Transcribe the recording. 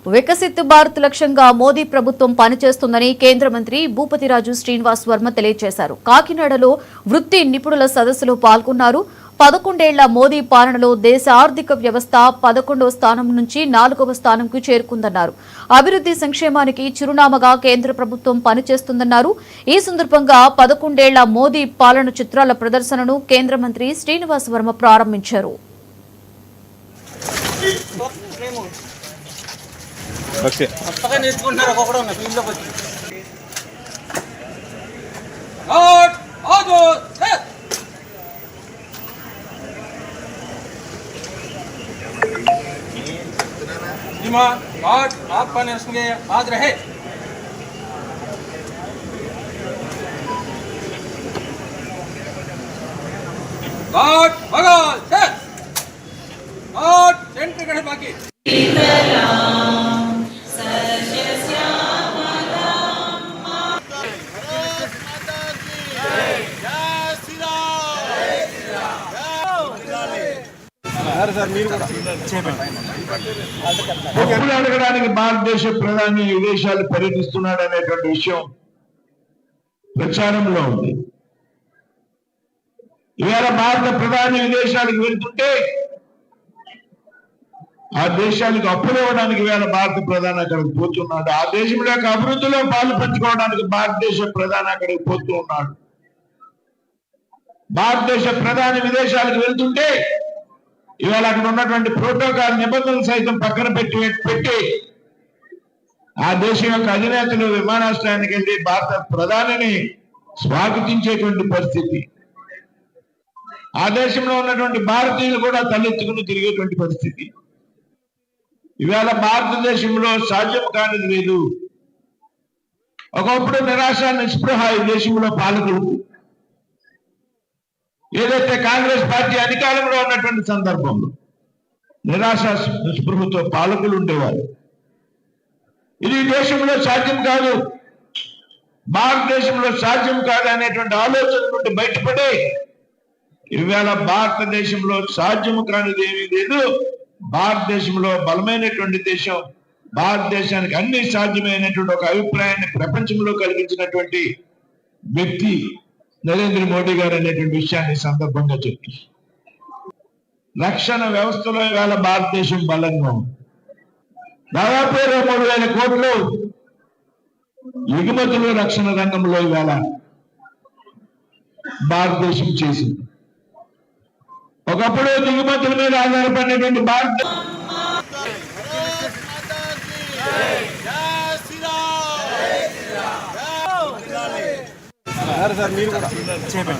వికసిత్ భారత్ లక్ష్యంగా మోదీ ప్రభుత్వం పనిచేస్తుందని కేంద్ర మంత్రి భూపతిరాజు శ్రీనివాస్ వర్మ తెలియజేశారు. కాకినాడలో వృత్తి నిపుణుల సదస్సులో పాల్గొన్నారు. 11 ఏళ్ల మోదీ పాలనలో దేశ ఆర్థిక వ్యవస్థ 11వ స్థానం నుంచి 4వ స్థానంకు చేరుకుందన్నారు. అభివృద్ధి సంక్షేమానికి చిరునామాగా కేంద్ర ప్రభుత్వం పనిచేస్తుందన్నారు. ఈ సందర్భంగా 11 ఏళ్ల మోదీ పాలన చిత్రాల ప్రదర్శనను కేంద్ర మంత్రి శ్రీనివాస్ వర్మ ప్రారంభించారు. आपका निरसने आज रहे सेंटर बाकी అడగడానికి భారతదేశ ప్రధాని విదేశాలు పర్యటిస్తున్నాడు అనేటువంటి విషయం ప్రచారంలో ఉంది. ఇవాళ భారత ప్రధాని విదేశాలకు వెళ్తుంటే ఆ దేశాలకు అప్పులు ఇవ్వడానికి ఇవాళ భారత ప్రధాని అక్కడికి పోతున్నాడు. ఆ దేశం యొక్క అభివృద్ధిలో పాలు పంచుకోవడానికి భారతదేశ ప్రధాని అక్కడికి పోతూ ఉన్నాడు. భారతదేశ ప్రధాని విదేశాలకు వెళ్తుంటే ఇవాళ అక్కడ ఉన్నటువంటి ప్రోటోకాల్ నిబంధనలు సైతం పక్కన పెట్టి ఆ దేశం యొక్క అధినేతలు విమానాశ్రయానికి వెళ్లి భారత ప్రధానిని స్వాగతించేటువంటి పరిస్థితి, ఆ దేశంలో ఉన్నటువంటి భారతీయులు కూడా తలెత్తుకుని తిరిగేటువంటి పరిస్థితి ఇవాళ భారతదేశంలో సాధ్యం కానిది లేదు. ఒకప్పుడు నిరాశ నిస్పృహ ఈ దేశంలో పాలకులు, ఏదైతే కాంగ్రెస్ పార్టీ అధికారంలో ఉన్నటువంటి సందర్భంలో నిరాశ నిస్పృహతో పాలకులు ఉండేవారు. ఇది దేశంలో సాధ్యం కాదు, భారతదేశంలో సాధ్యం కాదు అనేటువంటి ఆలోచన నుండి బయటపడి ఇవాళ భారతదేశంలో సాధ్యము కానిది ఏమీ లేదు. భారతదేశంలో బలమైనటువంటి దేశం, భారతదేశానికి అన్ని సాధ్యమైనటువంటి ఒక అభిప్రాయాన్ని ప్రపంచంలో కలిగించినటువంటి వ్యక్తి నరేంద్ర మోడీ గారు అనేటువంటి విషయాన్ని సందర్భంగా చెప్తూ, రక్షణ వ్యవస్థలో ఇవాళ భారతదేశం బలంగా ఉంది. దాదాపు 23,000 కోట్లు ఎగుమతులు రక్షణ రంగంలో ఇవాళ భారతదేశం చేసింది. ఒకప్పుడు దిగుమతుల మీద ఆధారపడినటువంటి భారతదేశం సార్ మీరు కూడా చేయండి.